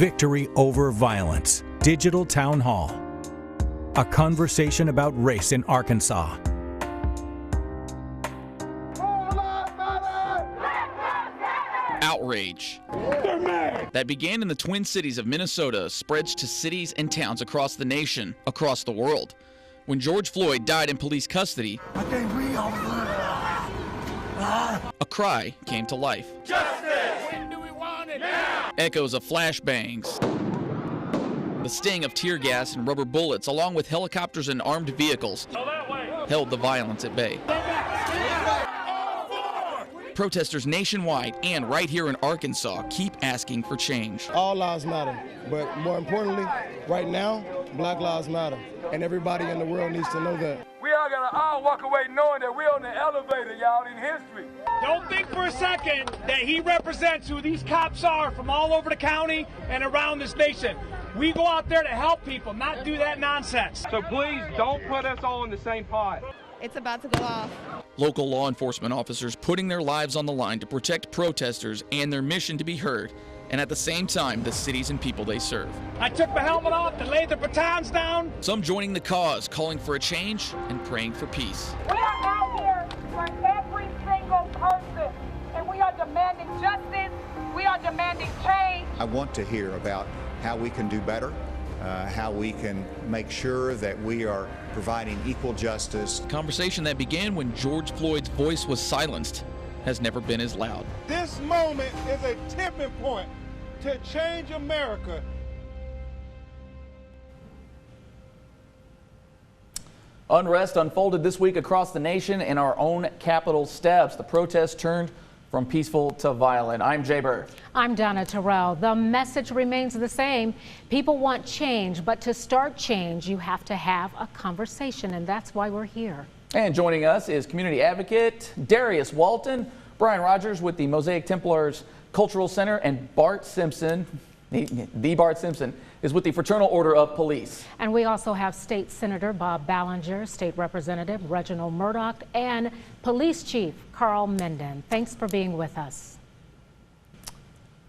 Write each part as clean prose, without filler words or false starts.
Victory over Violence, Digital Town Hall. A conversation about race in Arkansas. Outrage that began in the Twin Cities of Minnesota spreads to cities and towns across the nation, across the world. When George Floyd died in police custody, a cry came to life. Justice! When do we want it? Now! Echoes of flashbangs, the sting of tear gas and rubber bullets, along with helicopters and armed vehicles, held the violence at bay. Protesters nationwide and right here in Arkansas keep asking for change. All lives matter, but more importantly, right now, Black Lives Matter, and everybody in the world needs to know that. We all gotta all walk away knowing that we're on the elevator, y'all, in history. Don't think for a second that he represents who these cops are from all over the county and around this nation. We go out there to help people, not do that nonsense. So please don't put us all in the same pot. It's about to go off. Local law enforcement officers putting their lives on the line to protect protesters and their mission to be heard, and at the same time, the cities and people they serve. I took my helmet off and laid the batons down. Some joining the cause, calling for a change and praying for peace. We are out here for every single person, and we are demanding justice. We are demanding change. I want to hear about how we can do better, how we can make sure that we are providing equal justice. A conversation that began when George Floyd's voice was silenced has never been as loud. This moment is a tipping point to change America. Unrest unfolded this week across the nation in our own Capitol steps. The protests turned from peaceful to violent. I'm Jay Bird. I'm Donna Terrell. The message remains the same. People want change, but to start change, you have to have a conversation, and that's why we're here. And joining us is community advocate Darius Walton, Brian Rogers with the Mosaic Templars Cultural Center, and Bart Simpson, the Bart Simpson, is with the Fraternal Order of Police. And we also have State Senator Bob Ballinger, State Representative Reginald Murdoch, and Police Chief Carl Menden. Thanks for being with us.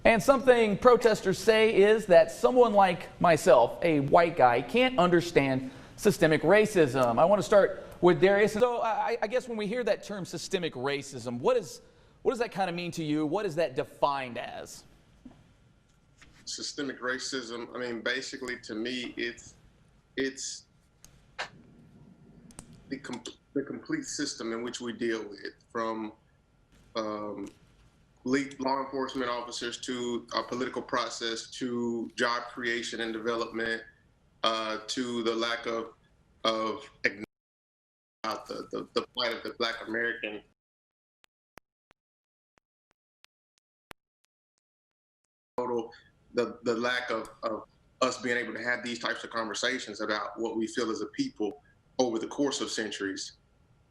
And something protesters say is that someone like myself, a white guy, can't understand systemic racism. I want to start with Darius. So I guess when we hear that term systemic racism, what does that kind of mean to you? What is that defined as? Systemic racism, I mean, basically to me, it's the complete system in which we deal with, from law enforcement officers to our political process, to job creation and development, to the lack of the plight of the Black American. The lack of us being able to have these types of conversations about what we feel as a people over the course of centuries,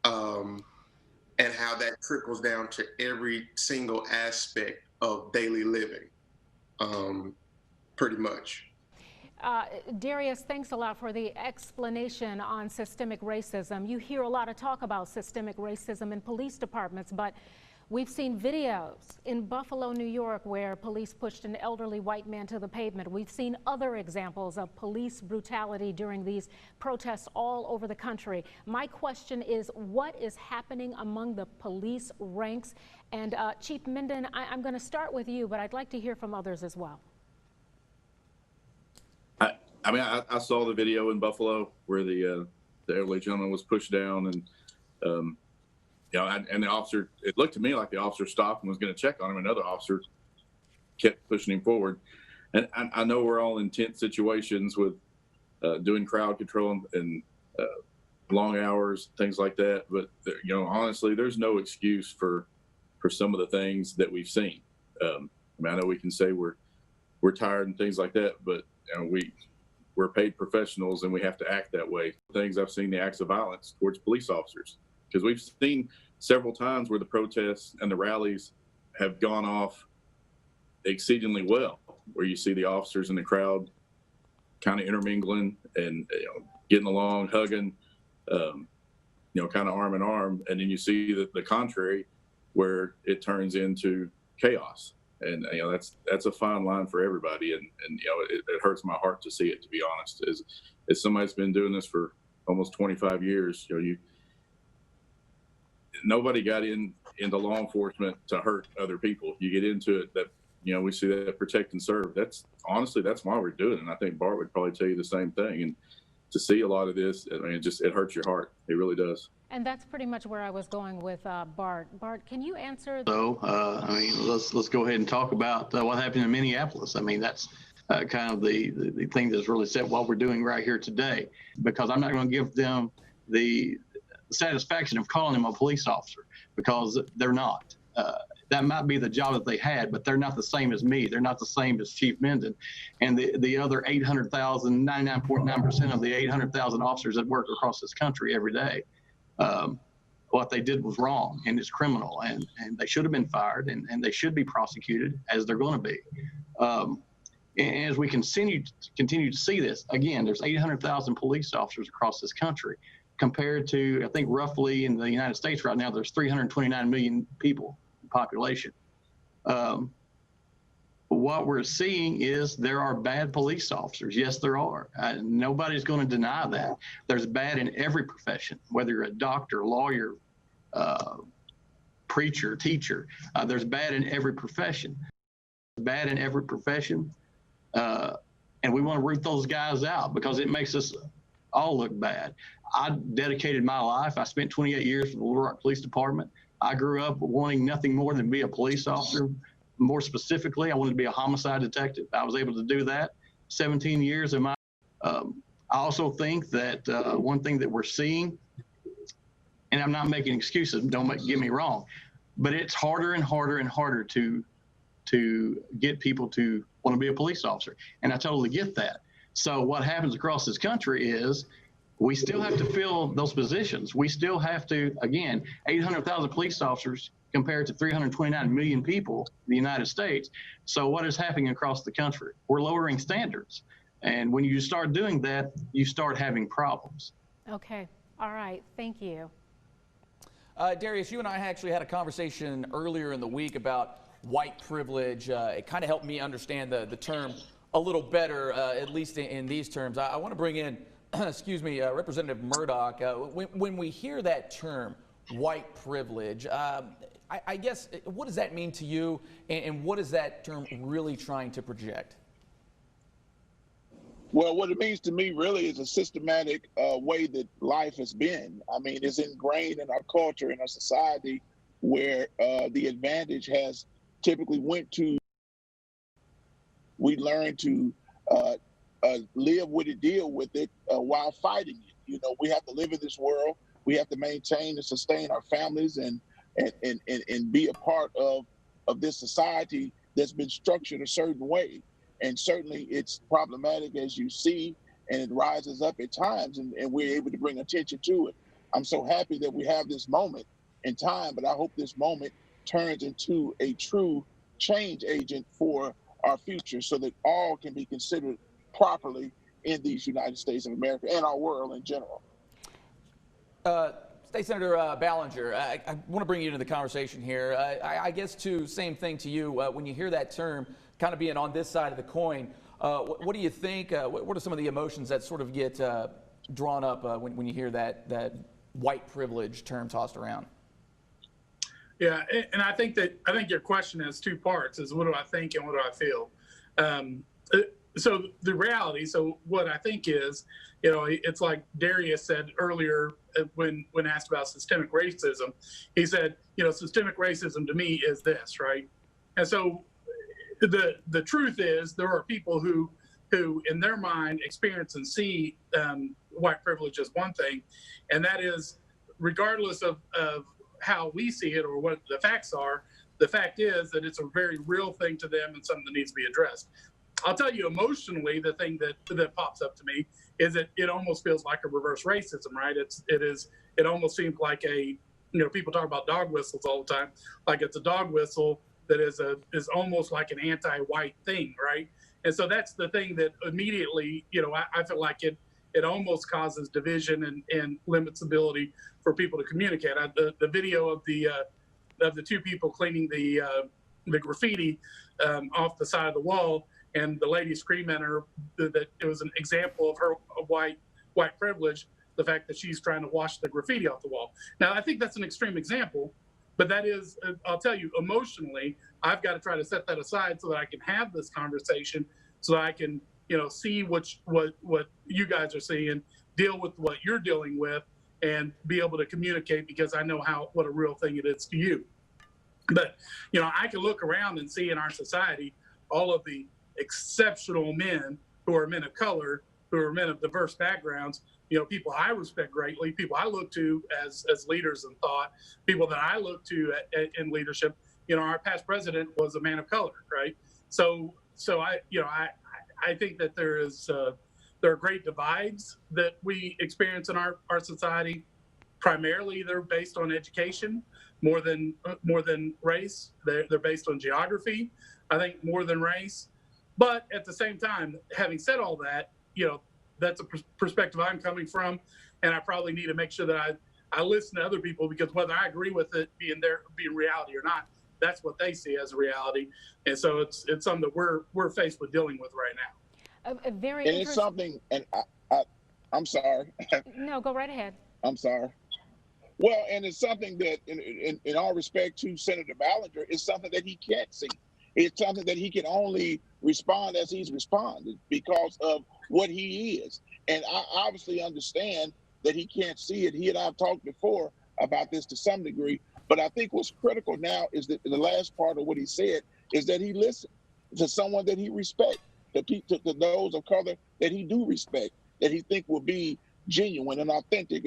and how that trickles down to every single aspect of daily living, pretty much. Darius, thanks a lot for the explanation on systemic racism. You hear a lot of talk about systemic racism in police departments, but we've seen videos in Buffalo, New York, where police pushed an elderly white man to the pavement. We've seen other examples of police brutality during these protests all over the country. My question is, what is happening among the police ranks? And Chief Menden, I'm going to start with you, but I'd like to hear from others as well. I saw the video in Buffalo where the elderly gentleman was pushed down, and and the officer, it looked to me like the officer stopped and was going to check on him. Another officer kept pushing him forward. And I know we're all in tense situations with doing crowd control and long hours, things like that. But, honestly, there's no excuse for some of the things that we've seen. I know we can say we're tired and things like that, but we're paid professionals and we have to act that way. I've seen the acts of violence towards police officers, because we've seen several times where the protests and the rallies have gone off exceedingly well, where you see the officers in the crowd kind of intermingling and getting along, hugging, kind of arm in arm. And then you see the contrary, where it turns into chaos. And that's a fine line for everybody, and it hurts my heart to see it, to be honest. As somebody that's been doing this for almost 25 years, nobody got into law enforcement to hurt other people. You get into it that we see that protect and serve. That's why we're doing it. And I think Bart would probably tell you the same thing. And to see a lot of this, it hurts your heart. It really does. And that's pretty much where I was going with Bart. Bart, can you answer? So, let's go ahead and talk about what happened in Minneapolis. That's kind of the thing that's really set what we're doing right here today, because I'm not going to give them the satisfaction of calling them a police officer, because they're not. That might be the job that they had, but they're not the same as me. They're not the same as Chief Minden and the other 800,000, 99.9% of the 800,000 officers that work across this country every day. What they did was wrong, and it's criminal, and they should have been fired, and they should be prosecuted, as they're going to be. And as we continue to see this, again, there's 800,000 police officers across this country, compared to, I think, roughly in the United States right now, there's 329 million people in population. What we're seeing is there are bad police officers. Yes, there are. Nobody's going to deny that. There's bad in every profession, whether you're a doctor, lawyer, preacher, teacher. There's bad in every profession. Bad in every profession. And we want to root those guys out, because it makes us all look bad. I dedicated my life. I spent 28 years for the Little Rock Police Department. I grew up wanting nothing more than be a police officer. More specifically, I wanted to be a homicide detective. I was able to do that 17 years of my. I also think that one thing that we're seeing, and I'm not making excuses, get me wrong, but it's harder and harder and harder to get people to want to be a police officer. And I totally get that. So what happens across this country is we still have to fill those positions. We still have to, again, 800,000 police officers compared to 329 million people in the United States. So what is happening across the country? We're lowering standards. And when you start doing that, you start having problems. Okay. All right. Thank you. Darius, you and I actually had a conversation earlier in the week about white privilege. It kind of helped me understand the term a little better, at least in these terms. I want to bring in, excuse me, Representative Murdoch. When we hear that term, white privilege, I guess, what does that mean to you, and what is that term really trying to project? Well, what it means to me really is a systematic way that life has been. I mean, it's ingrained in our culture, in our society, where the advantage has typically went to. We learn to live with it, deal with it while fighting it. We have to live in this world. We have to maintain and sustain our families and be a part of this society that's been structured a certain way. And certainly it's problematic, as you see, and it rises up at times, and we're able to bring attention to it. I'm so happy that we have this moment in time, but I hope this moment turns into a true change agent for our future, so that all can be considered properly in these United States of America and our world in general. State Senator Ballinger, I want to bring you into the conversation here. I guess, too, same thing to you. When you hear that term, kind of being on this side of the coin, what do you think? What are some of the emotions that sort of get drawn up when you hear that white privilege term tossed around? Yeah, and I think your question has two parts: is what do I think and what do I feel? So the reality, so what I think is, it's like Darius said earlier when asked about systemic racism. He said, systemic racism to me is this, right? And so the truth is there are people who in their mind experience and see white privilege as one thing, and that is regardless of how we see it or what the facts are, the fact is that it's a very real thing to them and something that needs to be addressed. I'll tell you emotionally, the thing that pops up to me is that it almost feels like a reverse racism, right? It almost seems like people talk about dog whistles all the time, like it's a dog whistle that is almost like an anti-white thing, right? And so that's the thing that immediately, I feel like it almost causes division and limits ability for people to communicate. The video of the two people cleaning the the graffiti off the side of the wall, and the lady screamed at her that it was an example of her white privilege, the fact that she's trying to wash the graffiti off the wall. Now, I think that's an extreme example, but that is, I'll tell you, emotionally, I've got to try to set that aside so that I can have this conversation, so that I can, see what you guys are seeing, deal with what you're dealing with, and be able to communicate, because I know what a real thing it is to you. But, I can look around and see in our society all of the exceptional men who are men of color, who are men of diverse backgrounds, people I respect greatly, people I look to as leaders in thought, people that I look to in leadership. Our past president was a man of color, right? So I think that there are great divides that we experience in our society. Primarily, they're based on education more than race. They're based on geography, I think, more than race. But at the same time, having said all that, that's a perspective I'm coming from, and I probably need to make sure that I listen to other people, because whether I agree with it being reality or not, that's what they see as a reality. And so it's something that we're faced with dealing with right now. And it's something, and I'm sorry. No, go right ahead. I'm sorry. Well, and it's something that, in all respect to Senator Ballinger, it's something that he can't see. It's something that he can only respond as he's responded because of what he is. And I obviously understand that he can't see it. He and I have talked before about this to some degree, but I think what's critical now is that the last part of what he said is that he listened to someone that he respects, to those of color that he do respect, that he think will be genuine and authentic,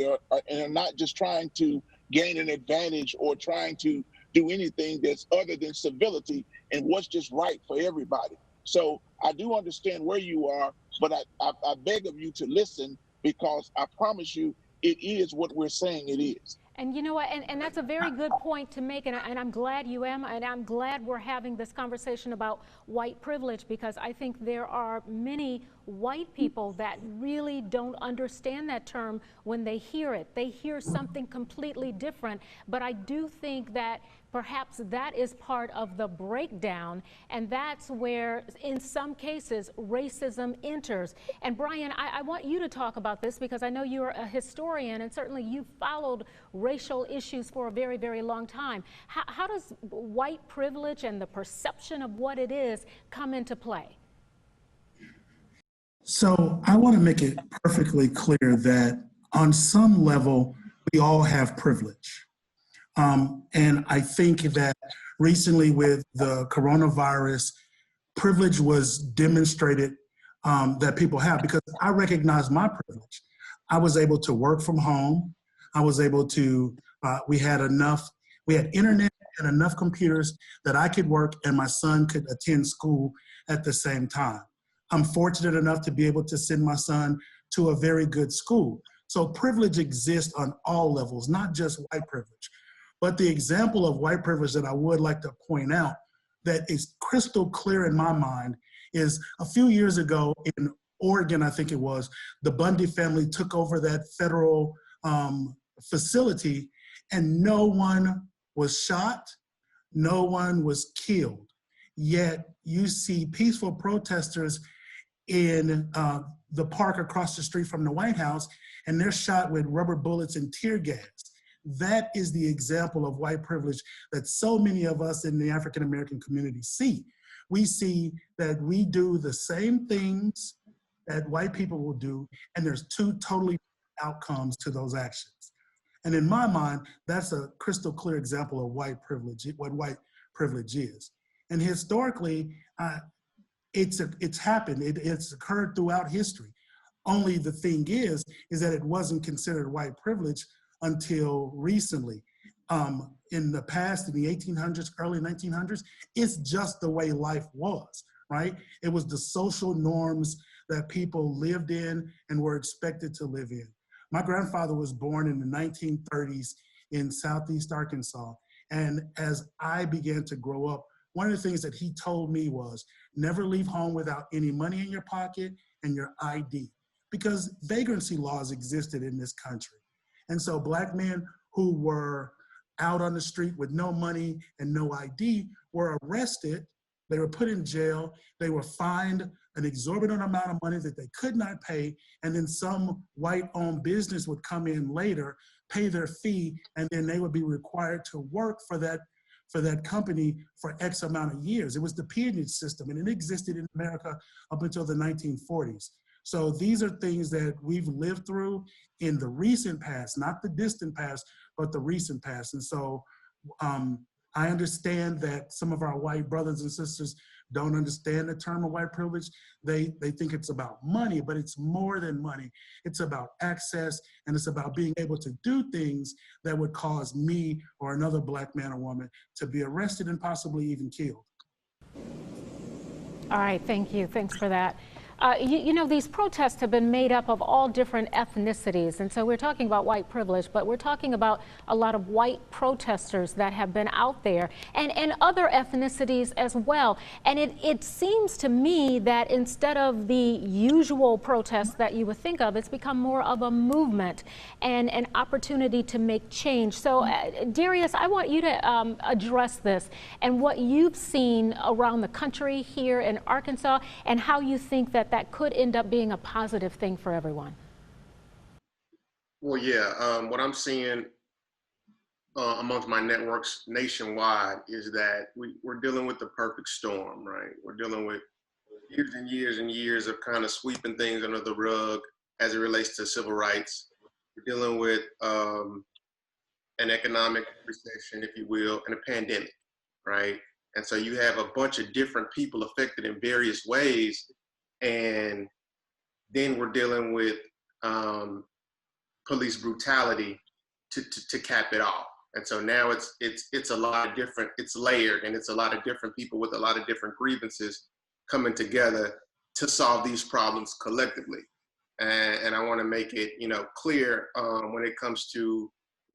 and not just trying to gain an advantage or trying to do anything that's other than civility and what's just right for everybody. So I do understand where you are, but I beg of you to listen, because I promise you it is what we're saying it is. And you know what, and that's a very good point to make, and I'm glad you am, and I'm glad we're having this conversation about white privilege, because I think there are many white people that really don't understand that term when they hear it. They hear something completely different, but I do think that perhaps that is part of the breakdown, and that's where, in some cases, racism enters. And Brian, I want you to talk about this, because I know you're a historian, and certainly you've followed racial issues for a very, very long time. How does white privilege and the perception of what it is come into play? So I want to make it perfectly clear that on some level, we all have privilege. And I think that recently with the coronavirus, privilege was demonstrated that people have, because I recognize my privilege. I was able to work from home. I was able to, we had internet and enough computers that I could work and my son could attend school at the same time. I'm fortunate enough to be able to send my son to a very good school. So privilege exists on all levels, not just white privilege. But the example of white privilege that I would like to point out that is crystal clear in my mind is a few years ago in Oregon, I think it was, the Bundy family took over that federal facility, and no one was shot, no one was killed. Yet you see peaceful protesters in the park across the street from the White House, and they're shot with rubber bullets and tear gas. That is the example of white privilege that so many of us in the African American community see. We see that we do the same things that white people will do, and there's two totally different outcomes to those actions. And in my mind, that's a crystal clear example of white privilege, what white privilege is. And historically, it's happened. It's occurred throughout history. Only the thing is that it wasn't considered white privilege until recently. In the past, in the 1800s, early 1900s, it's just the way life was, right? It was the social norms that people lived in and were expected to live in. My grandfather was born in the 1930s in Southeast Arkansas. And as I began to grow up, one of the things that he told me was never leave home without any money in your pocket and your ID, because vagrancy laws existed in this country. And so Black men who were out on the street with no money and no ID were arrested. They were put in jail. They were fined an exorbitant amount of money that they could not pay. And then some white-owned business would come in later, pay their fee, and then they would be required to work for that company for X amount of years. It was the peonage system, and it existed in America up until the 1940s. So these are things that we've lived through in the recent past, not the distant past, but the recent past. And so I understand that some of our white brothers and sisters don't understand the term of white privilege. They think it's about money, but it's more than money. It's about access, and it's about being able to do things that would cause me or another Black man or woman to be arrested and possibly even killed. All right, thank you. Thanks for that. You know, these protests have been made up of all different ethnicities. And so we're talking about white privilege, but we're talking about a lot of white protesters that have been out there and other ethnicities as well. And it seems to me that instead of the usual protests that you would think of, it's become more of a movement and an opportunity to make change. So Darius, I want you to address this and what you've seen around the country here in Arkansas and how you think that could end up being a positive thing for everyone. Well, yeah, what I'm seeing amongst my networks nationwide is that we're dealing with the perfect storm, right? We're dealing with years and years and years of kind of sweeping things under the rug as it relates to civil rights. We're dealing with an economic recession, if you will, and a pandemic, right? And so you have a bunch of different people affected in various ways. And then we're dealing with police brutality to cap it off. And so now it's a lot of different, it's layered, and it's a lot of different people with a lot of different grievances coming together to solve these problems collectively. And I want to make it, clear when it comes to,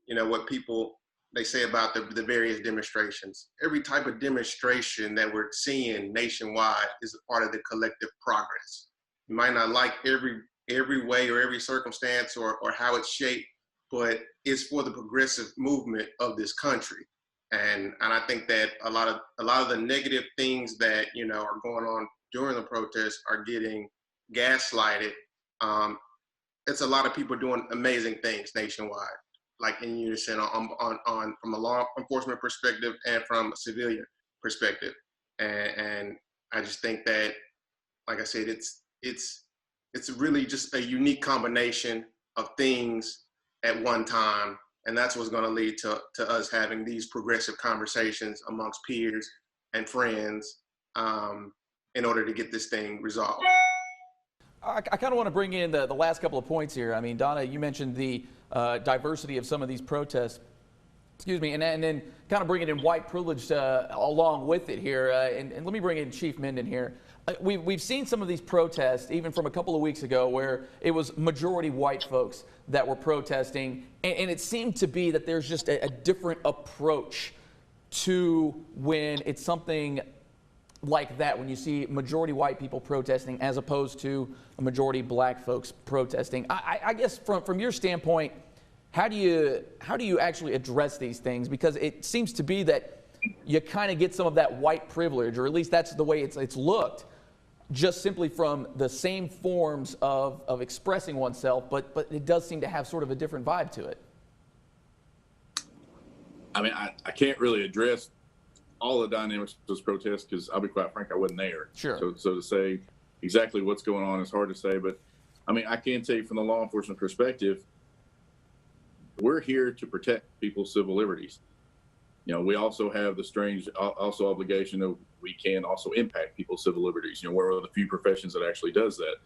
what people, they say about the various demonstrations. Every type of demonstration that we're seeing nationwide is a part of the collective progress. You might not like every way or every circumstance or how it's shaped, but it's for the progressive movement of this country. And I think that a lot of the negative things that are going on during the protests are getting gaslighted. It's a lot of people doing amazing things nationwide, like in unison on from a law enforcement perspective and from a civilian perspective. And I just think that, like I said, it's really just a unique combination of things at one time. And that's what's going to lead to us having these progressive conversations amongst peers and friends in order to get this thing resolved. I kind of want to bring in the last couple of points here. I mean, Donna, you mentioned the diversity of some of these protests, and then kind of bringing in white privilege along with it here. And let me bring in Chief Minden here. We've seen some of these protests, even from a couple of weeks ago, where it was majority white folks that were protesting, and it seemed to be that there's just a different approach to when it's something like that, when you see majority white people protesting as opposed to a majority black folks protesting. I guess from your standpoint, how do you actually address these things? Because it seems to be that you kind of get some of that white privilege, or at least that's the way it's looked, just simply from the same forms of expressing oneself, but it does seem to have sort of a different vibe to it. I mean, I can't really address all the dynamics of this protest because I'll be quite frank, I wasn't there. Sure. So to say exactly what's going on is hard to say, but I mean, I can tell you from the law enforcement perspective, we're here to protect people's civil liberties. We also have the strange obligation of we can also impact people's civil liberties. We're one of the few professions that actually does that.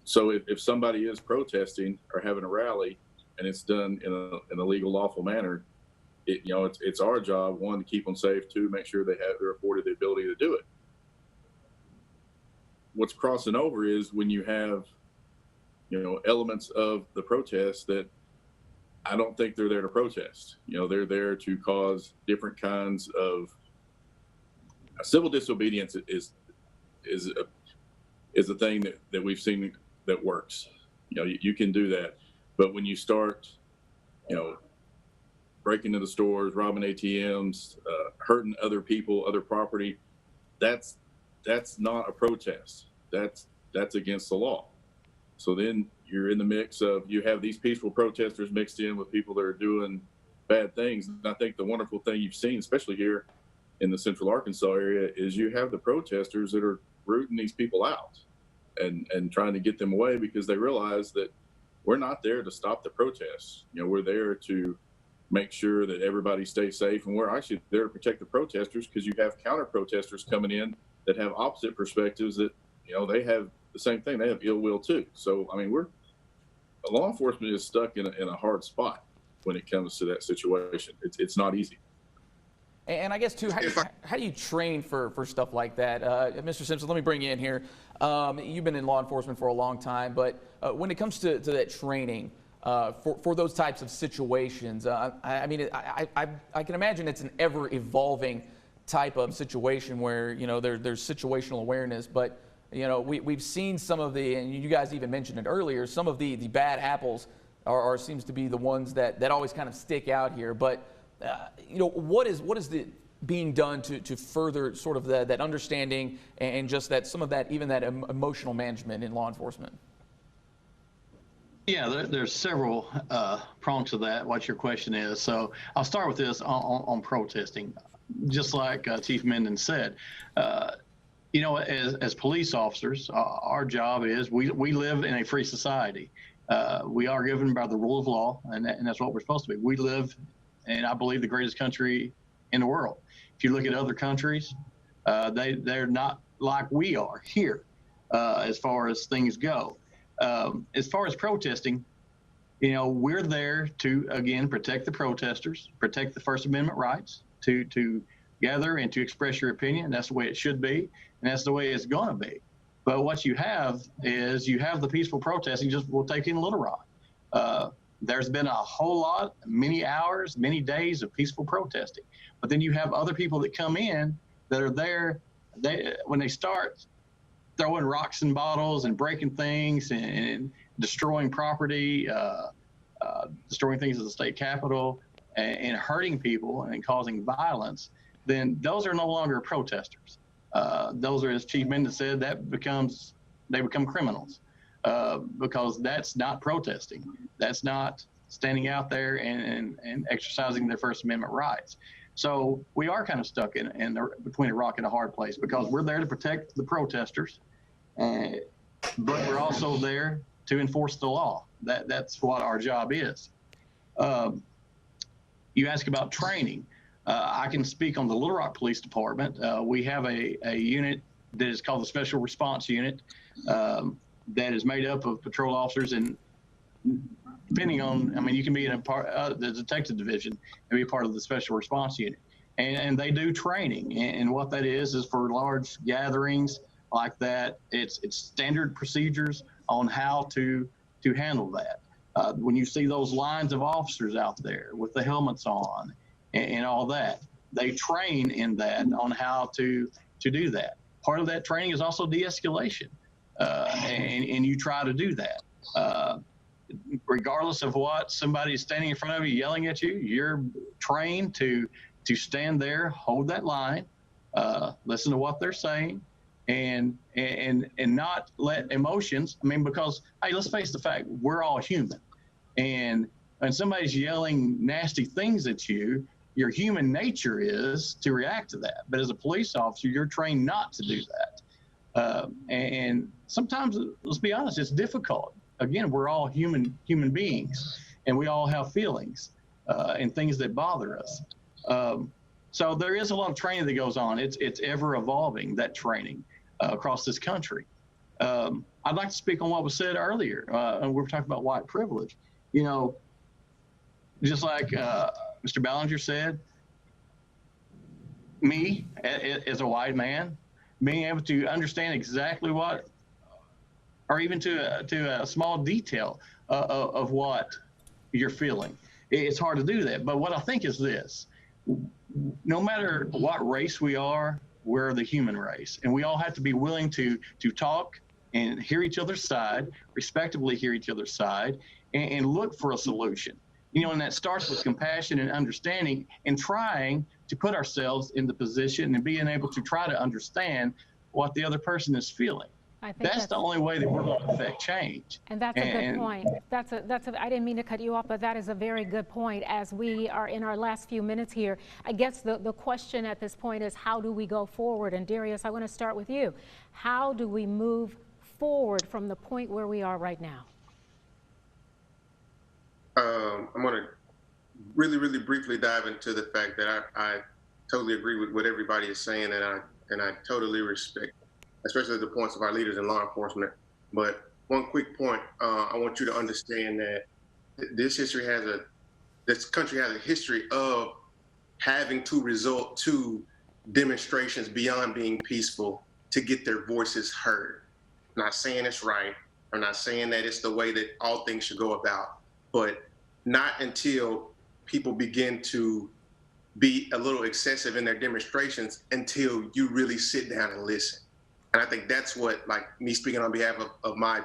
So if somebody is protesting or having a rally and it's done in a legal, lawful manner, it's our job, one, to keep them safe, two, make sure they're afforded the ability to do it. What's crossing over is when you have, elements of the protest that I don't think they're there to protest. They're there to cause different kinds of civil disobedience is a thing that we've seen that works. You can do that, but when you start, breaking into stores, robbing ATMs, hurting other people, other property, that's not a protest. That's against the law. So then you're in the mix of, you have these peaceful protesters mixed in with people that are doing bad things. And I think the wonderful thing you've seen, especially here in the Central Arkansas area, is you have the protesters that are rooting these people out and trying to get them away, because they realize that we're not there to stop the protests. You know, we're there to make sure that everybody stays safe, and we're actually there to protect the protesters, because you have counter protesters coming in that have opposite perspectives, that, you know, they have the same thing. They have ill will too. So, I mean, law enforcement is stuck in a hard spot when it comes to that situation. It's not easy. And I guess, too, how do you train for stuff like that? Mr. Simpson, let me bring you in here. You've been in law enforcement for a long time, but when it comes to that training for those types of situations, I mean, I can imagine it's an ever-evolving type of situation where, you know, there's situational awareness, but, you know, we've seen some of the, and you guys even mentioned it earlier, some of the bad apples are seems to be the ones that always kind of stick out here. But you know, what is being done to further sort of that understanding and just that some of that, even that emotional management in law enforcement? Yeah, there's several prongs to that, what your question is. So I'll start with this on protesting. Just like Chief Menden said, you know, as police officers, our job is we live in a free society. We are given by the rule of law, and that's what we're supposed to be. We live in, I believe, the greatest country in the world. If you look at other countries, they're not like we are here as far as things go. As far as protesting, you know, we're there to, again, protect the protesters, protect the First Amendment rights to gather and to express your opinion. That's the way it should be, and that's the way it's going to be. But what you have is you have the peaceful protesting. Just we'll take in Little Rock. There's been a whole lot, many hours, many days of peaceful protesting. But then you have other people that come in that are there. When they start throwing rocks and bottles and breaking things and destroying property, destroying things at the state capitol, and hurting people and causing violence, then those are no longer protesters. Those are, as Chief Menden said, they become criminals because that's not protesting. That's not standing out there and exercising their First Amendment rights. So we are kind of stuck between a rock and a hard place, because we're there to protect the protesters, but we're also there to enforce the law. That's what our job is. You ask about training. I can speak on the Little Rock Police Department. We have a unit that is called the Special Response Unit that is made up of patrol officers, and depending on, I mean, you can be in a part the detective division and be a part of the Special Response Unit. And they do training. And what that is for large gatherings like that, it's standard procedures on how to handle that. When you see those lines of officers out there with the helmets on and all that, they train in that on how to do that. Part of that training is also de-escalation, and you try to do that. Regardless of what somebody's standing in front of you yelling at you, you're trained to stand there, hold that line, listen to what they're saying, and not let emotions, I mean, because, hey, let's face the fact, we're all human. And when somebody's yelling nasty things at you, your human nature is to react to that. But as a police officer, you're trained not to do that. And sometimes, let's be honest, it's difficult. Again, we're all human beings, and we all have feelings and things that bother us. So there is a lot of training that goes on. It's ever evolving, that training across this country. I'd like to speak on what was said earlier. And we were talking about white privilege. You know, just like Mr. Ballinger said, me as a white man, being able to understand exactly what, or even to a small detail of what you're feeling. It's hard to do that. But what I think is this: no matter what race we are, we're the human race, and we all have to be willing to talk and hear each other's side, respectably hear each other's side, and look for a solution. And that starts with compassion and understanding and trying to put ourselves in the position and being able to try to understand what the other person is feeling. I think that's the only way that we're going to affect change. And that's a good point. I didn't mean to cut you off, but that is a very good point. As we are in our last few minutes here, I guess the question at this point is, how do we go forward? And Darius, I want to start with you. How do we move forward from the point where we are right now? I'm going to really briefly dive into the fact that I totally agree with what everybody is saying, and I totally respect, especially the points of our leaders in law enforcement. But one quick point, I want you to understand that this country has a history of having to resort to demonstrations beyond being peaceful to get their voices heard. I'm not saying it's right. I'm not saying that it's the way that all things should go about, but not until people begin to be a little excessive in their demonstrations until you really sit down and listen. And I think that's what, like me speaking on behalf of my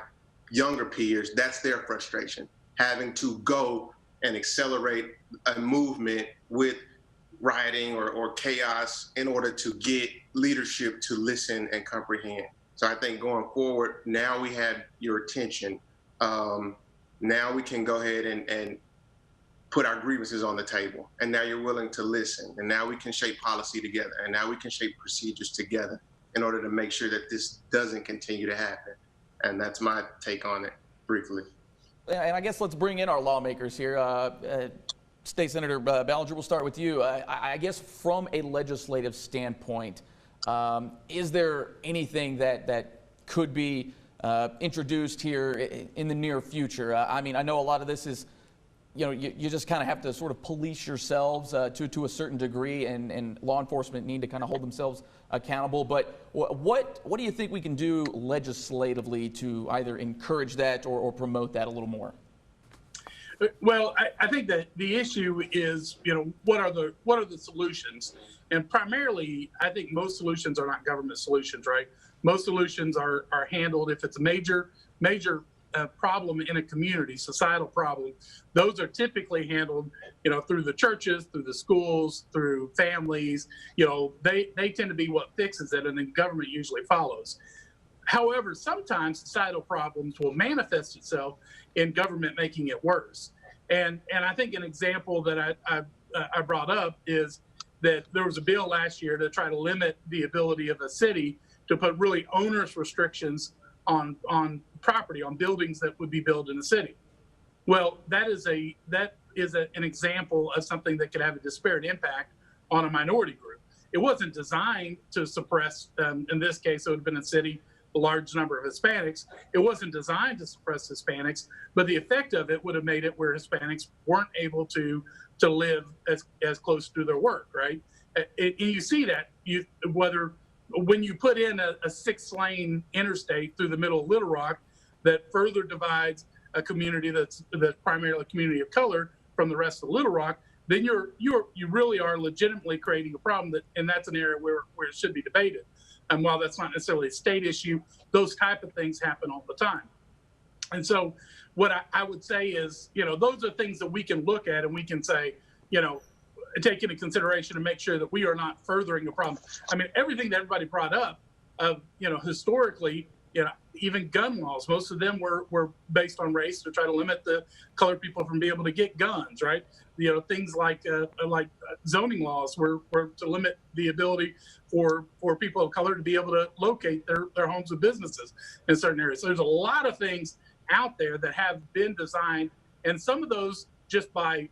younger peers, that's their frustration, having to go and accelerate a movement with rioting or chaos in order to get leadership to listen and comprehend. So I think going forward, now we have your attention. Now we can go ahead and put our grievances on the table. And now you're willing to listen. And now we can shape policy together. And now we can shape procedures together in order to make sure that this doesn't continue to happen. And that's my take on it, briefly. And I guess let's bring in our lawmakers here. State Senator Ballinger, we'll start with you. I guess from a legislative standpoint, is there anything that could be introduced here in the near future? I mean, I know a lot of this is, you just kind of have to sort of police yourselves to a certain degree, and law enforcement need to kind of hold themselves accountable. But what do you think we can do legislatively to either encourage that or promote that a little more? Well, I think that the issue is, what are the solutions? And primarily, I think most solutions are not government solutions, right? Most solutions are handled if it's a major problem in a community, societal problem. Those are typically handled, through the churches, through the schools, through families. They tend to be what fixes it, and then government usually follows. However, sometimes societal problems will manifest itself in government making it worse. And I think an example that I brought up is that there was a bill last year to try to limit the ability of a city to put really onerous restrictions on property, on buildings that would be built in the city. Well, that is an example of something that could have a disparate impact on a minority group. It wasn't designed to suppress, in this case, it would have been a city, a large number of Hispanics. It wasn't designed to suppress Hispanics, but the effect of it would have made it where Hispanics weren't able to live as close to their work, right? And you see that when you put in a 6-lane interstate through the middle of Little Rock that further divides a community that's primarily a community of color from the rest of Little Rock, then you really are legitimately creating a problem and that's an area where it should be debated. And while that's not necessarily a state issue, those type of things happen all the time. And so what I would say is, those are things that we can look at and we can say, take into consideration and make sure that we are not furthering a problem. I mean, everything that everybody brought up of, historically, even gun laws, most of them were based on race to try to limit the colored people from being able to get guns, right? Things like zoning laws were to limit the ability for people of color to be able to locate their homes and businesses in certain areas. So there's a lot of things out there that have been designed, and some of those just by,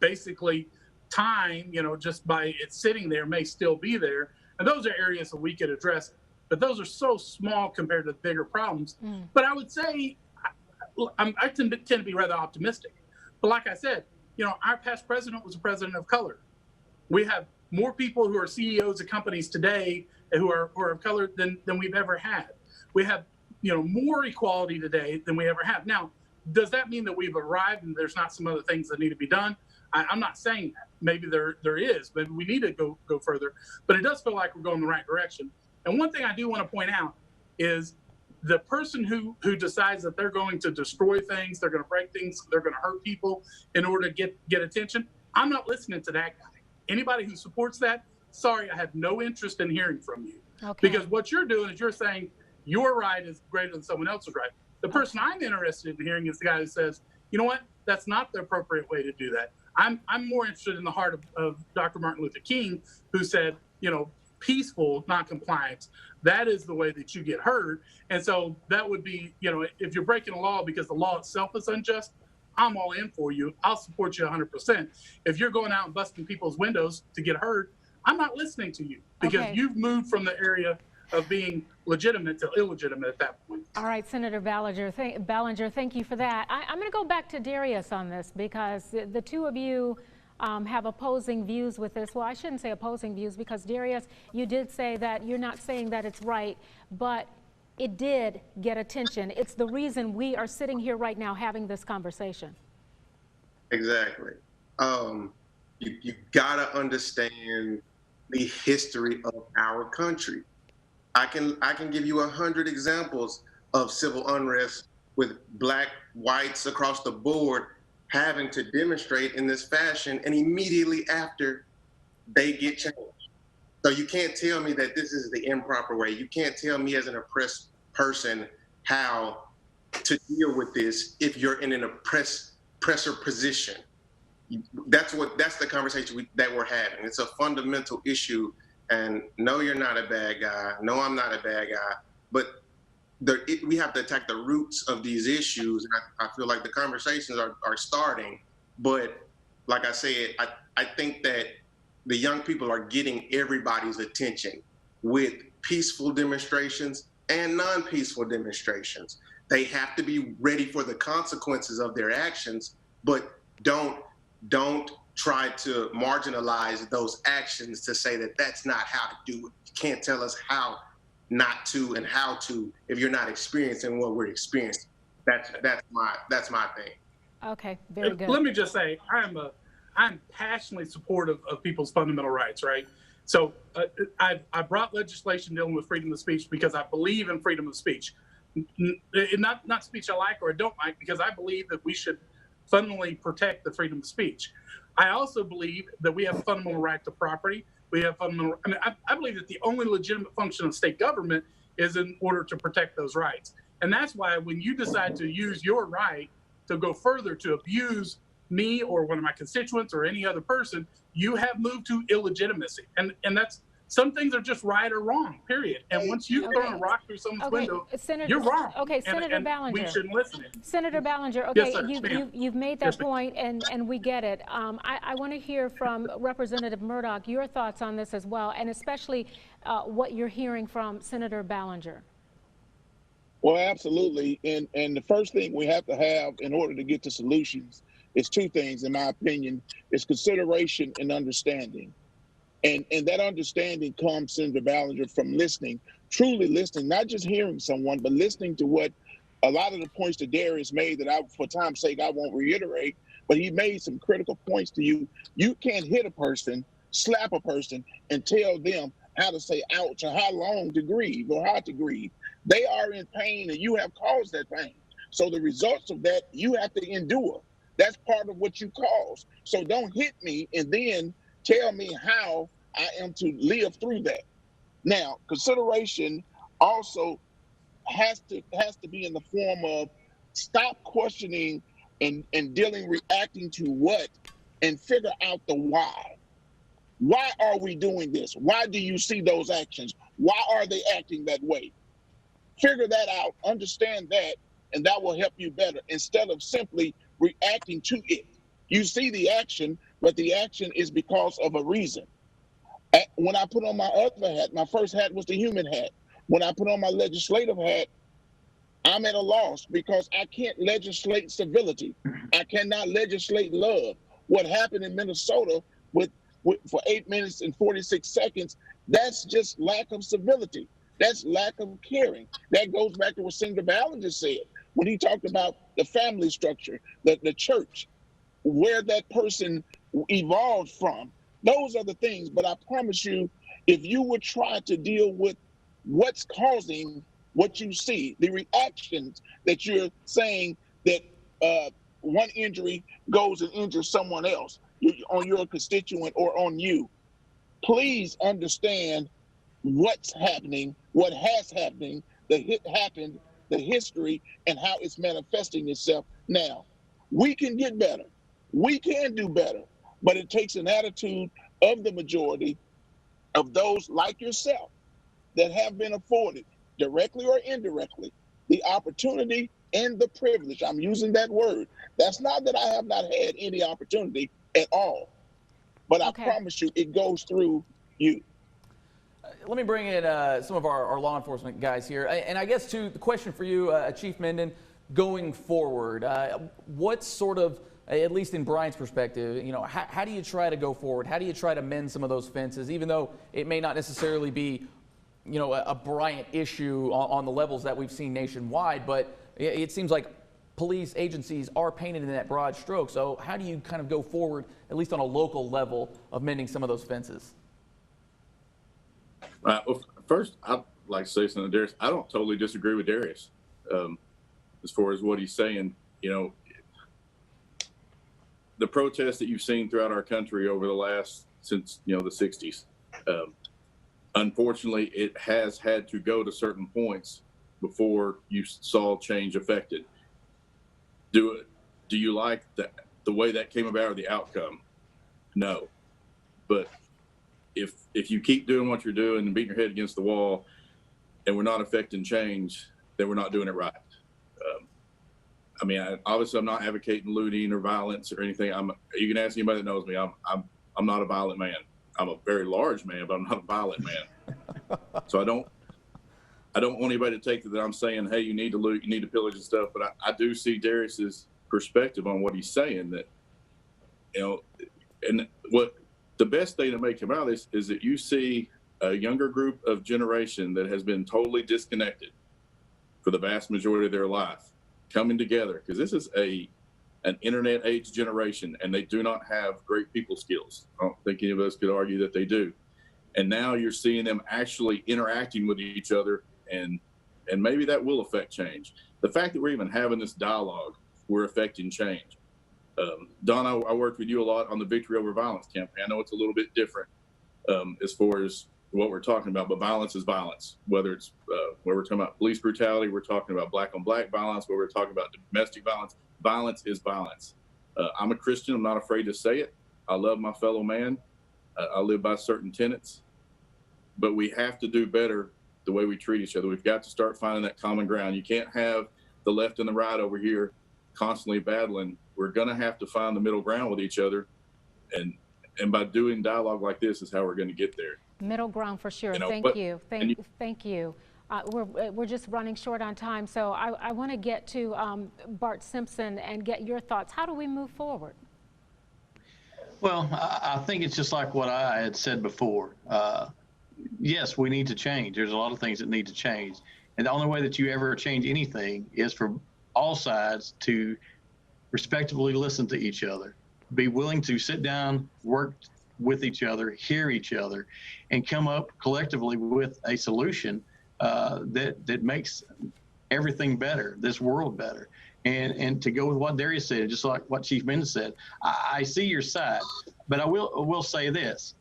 basically time, just by it sitting there may still be there. And those are areas that we could address, but those are so small compared to the bigger problems. But I would say, I tend to be rather optimistic. But like I said, our past president was a president of color. We have more people who are CEOs of companies today who are of color than we've ever had. We have, more equality today than we ever have. Now, does that mean that we've arrived and there's not some other things that need to be done? I'm not saying that. Maybe there is, but we need to go further. But it does feel like we're going the right direction. And one thing I do want to point out is the person who decides that they're going to destroy things, they're going to break things, they're going to hurt people in order to get attention, I'm not listening to that guy. Anybody who supports that, sorry, I have no interest in hearing from you. Okay. Because what you're doing is you're saying your right is greater than someone else's right. The person I'm interested in hearing is the guy who says, you know what, that's not the appropriate way to do that. I'm more interested in the heart of Dr. Martin Luther King, who said, you know, peaceful noncompliance, that is the way that you get heard. And so that would be, you know, if you're breaking a law because the law itself is unjust, I'm all in for you. I'll support you 100%. If you're going out and busting people's windows to get heard, I'm not listening to you because you've moved from the area of being legitimate to illegitimate at that point. All right, Senator Ballinger, thank you for that. I'm going to go back to Darius on this because the two of you have opposing views with this. Well, I shouldn't say opposing views because, Darius, you did say that you're not saying that it's right, but it did get attention. It's the reason we are sitting here right now having this conversation. Exactly. You gotta understand the history of our country. I can give you 100 examples of civil unrest with Black, whites across the board having to demonstrate in this fashion, and immediately after they get changed. So you can't tell me that this is the improper way. You can't tell me as an oppressed person how to deal with this if you're in an oppressor position. That's the conversation that we're having. It's a fundamental issue. And no, you're not a bad guy. No, I'm not a bad guy. But we have to attack the roots of these issues. And I feel like the conversations are starting. But like I said, I think that the young people are getting everybody's attention with peaceful demonstrations and non-peaceful demonstrations. They have to be ready for the consequences of their actions, but don't try to marginalize those actions to say that that's not how to do it. You can't tell us how not to and how to if you're not experiencing what we're experiencing. That's my thing. Okay, very good. Let me just say, I'm passionately supportive of people's fundamental rights, right? So I brought legislation dealing with freedom of speech because I believe in freedom of speech. Not speech I like or I don't like, because I believe that we should fundamentally protect the freedom of speech. I also believe that we have a fundamental right to property. We have fundamental, I believe that the only legitimate function of state government is in order to protect those rights. And that's why when you decide to use your right to go further to abuse me or one of my constituents or any other person, you have moved to illegitimacy. And that's, some things are just right or wrong, period. And once you've thrown a rock through someone's window, you're wrong. Okay, Senator Ballinger. We shouldn't listen. Senator Ballinger, okay, yes, you've made that point, and we get it. I want to hear from Representative Murdoch your thoughts on this as well, and especially what you're hearing from Senator Ballinger. Well, absolutely. And the first thing we have to have in order to get to solutions is two things, in my opinion. It's consideration and understanding. And that understanding comes, Senator Ballinger, from listening, truly listening, not just hearing someone, but listening to what a lot of the points that Darius made that for time's sake, I won't reiterate, but he made some critical points to you. You can't hit a person, slap a person, and tell them how to say ouch or how long to grieve or how to grieve. They are in pain and you have caused that pain. So the results of that, you have to endure. That's part of what you caused. So don't hit me and then tell me how I am to live through that. Now, consideration also has to be in the form of stop questioning and reacting to what, and figure out the why. Why are we doing this? Why do you see those actions? Why are they acting that way? Figure that out, understand that, and that will help you better instead of simply reacting to it. You see the action, but the action is because of a reason. When I put on my other hat, my first hat was the human hat. When I put on my legislative hat, I'm at a loss because I can't legislate civility. I cannot legislate love. What happened in Minnesota for 8 minutes and 46 seconds, that's just lack of civility. That's lack of caring. That goes back to what Senator Ballinger said when he talked about the family structure, the church, where that person evolved from. Those are the things. But I promise you, if you would try to deal with what's causing what you see, the reactions that you're saying that one injury goes and injures someone else on your constituent or on you. Please understand what's happening, what has happened, the history, and how it's manifesting itself now. We can get better. We can do better, but it takes an attitude of the majority of those like yourself that have been afforded, directly or indirectly, the opportunity and the privilege. I'm using that word. That's not that I have not had any opportunity at all, but I promise you it goes through you. Let me bring in some of our law enforcement guys here. And I guess, the question for you, Chief Minden, going forward, what sort of, at least in Brian's perspective, how do you try to go forward? How do you try to mend some of those fences, even though it may not necessarily be, a Bryant issue on the levels that we've seen nationwide, but it seems like police agencies are painted in that broad stroke. So how do you kind of go forward, at least on a local level, of mending some of those fences? Well, first, I'd like to say something to Darius. I don't totally disagree with Darius as far as what he's saying. The protests that you've seen throughout our country over the last, since, the 60s, unfortunately, it has had to go to certain points before you saw change affected. Do you like the way that came about or the outcome? No. But if you keep doing what you're doing and beating your head against the wall and we're not affecting change, then we're not doing it right. Obviously I'm not advocating looting or violence or anything. You can ask anybody that knows me. I'm not a violent man. I'm a very large man, but I'm not a violent man. So I don't want anybody to take that I'm saying, hey, you need to loot, you need to pillage and stuff. But I do see Darius's perspective on what he's saying, that, and what the best thing to make him out of this is that you see a younger group of generation that has been totally disconnected for the vast majority of their life coming together, because this is an internet age generation, and they do not have great people skills. I don't think any of us could argue that they do. And now you're seeing them actually interacting with each other, and maybe that will affect change. The fact that we're even having this dialogue, we're affecting change. Don, I worked with you a lot on the Victory Over Violence campaign. I know it's a little bit different as far as what we're talking about, but violence is violence. Whether it's where we're talking about police brutality, we're talking about black on black violence, where we're talking about domestic violence. Violence is violence. I'm a Christian. I'm not afraid to say it. I love my fellow man. I live by certain tenets, but we have to do better the way we treat each other. We've got to start finding that common ground. You can't have the left and the right over here constantly battling. We're going to have to find the middle ground with each other. And by doing dialogue like this is how we're going to get there. Middle ground for sure. Thank you. Thank you. We're just running short on time, so I want to get to Bart Simpson and get your thoughts. How do we move forward? Well, I think it's just like what I had said before. Yes, we need to change. There's a lot of things that need to change. And the only way that you ever change anything is for all sides to respectfully listen to each other, be willing to sit down, work with each other, hear each other, and come up collectively with a solution that makes everything better, this world better. And to go with what Darius said, just like what Chief Minden said, I see your side, but I will say this.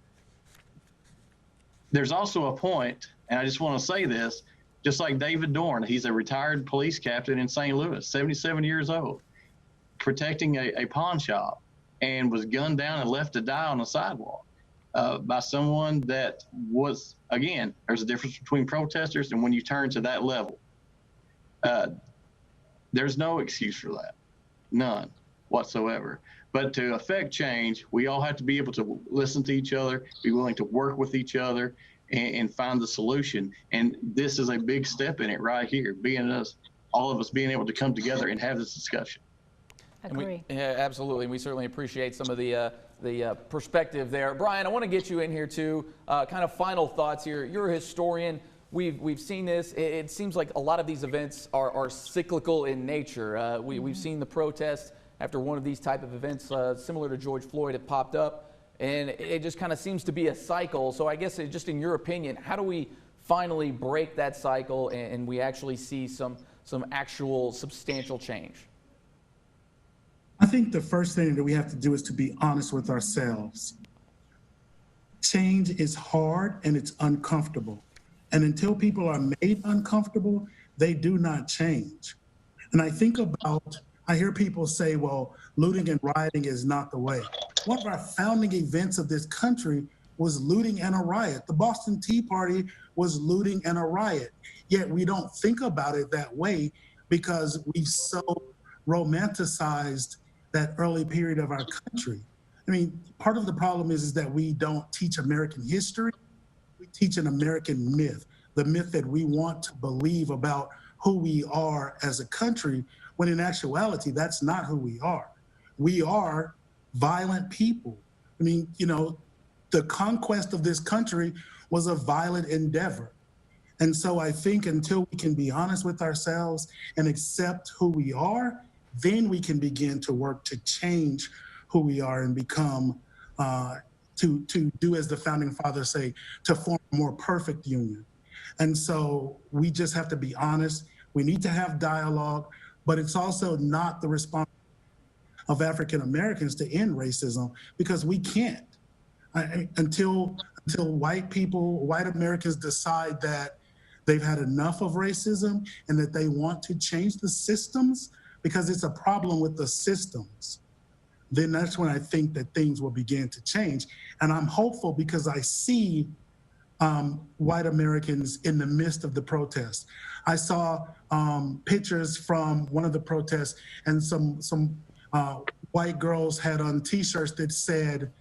There's also a point, and I just want to say this, just like David Dorn, he's a retired police captain in St. Louis, 77 years old, protecting a pawn shop, and was gunned down and left to die on the sidewalk by someone that was, again, there's a difference between protesters and when you turn to that level. There's no excuse for that, none whatsoever. But to affect change, we all have to be able to listen to each other, be willing to work with each other, and find the solution. And this is a big step in it right here, all of us being able to come together and have this discussion. Agree. Yeah, absolutely. We certainly appreciate some of the perspective there. Brian, I want to get you in here too. Kind of final thoughts here. You're a historian. We've seen this. It seems like a lot of these events are cyclical in nature. We've seen the protests after one of these type of events similar to George Floyd have popped up, and it just kind of seems to be a cycle. So I guess just in your opinion, how do we finally break that cycle and we actually see some actual substantial change? I think the first thing that we have to do is to be honest with ourselves. Change is hard and it's uncomfortable. And until people are made uncomfortable, they do not change. And I think I hear people say, well, looting and rioting is not the way. One of our founding events of this country was looting and a riot. The Boston Tea Party was looting and a riot. Yet we don't think about it that way because we've so romanticized that early period of our country. I mean, part of the problem is that we don't teach American history. We teach an American myth, the myth that we want to believe about who we are as a country, when in actuality, that's not who we are. We are violent people. I mean, you know, the conquest of this country was a violent endeavor. And so I think until we can be honest with ourselves and accept who we are, then we can begin to work to change who we are and become, to do as the founding fathers say, to form a more perfect union. And so we just have to be honest. We need to have dialogue, but it's also not the responsibility of African Americans to end racism, because we can't. Until white Americans decide that they've had enough of racism and that they want to change the systems, because it's a problem with the systems, then that's when I think that things will begin to change. And I'm hopeful because I see white Americans in the midst of the protests. I saw pictures from one of the protests, and some white girls had on T-shirts that said,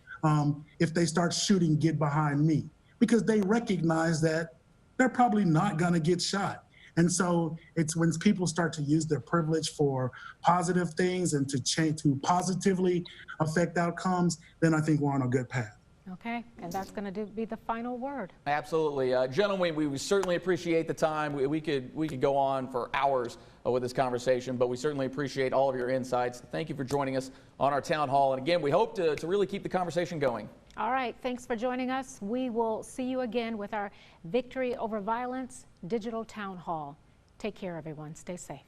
if they start shooting, get behind me, because they recognize that they're probably not gonna get shot. And so it's when people start to use their privilege for positive things and to change, to positively affect outcomes, then I think we're on a good path. Okay, and that's going to be the final word. Absolutely. Gentlemen, we certainly appreciate the time. We could go on for hours with this conversation, but we certainly appreciate all of your insights. Thank you for joining us on our town hall. And again, we hope to really keep the conversation going. All right, thanks for joining us. We will see you again with our Victory Over Violence Digital Town Hall. Take care, everyone. Stay safe.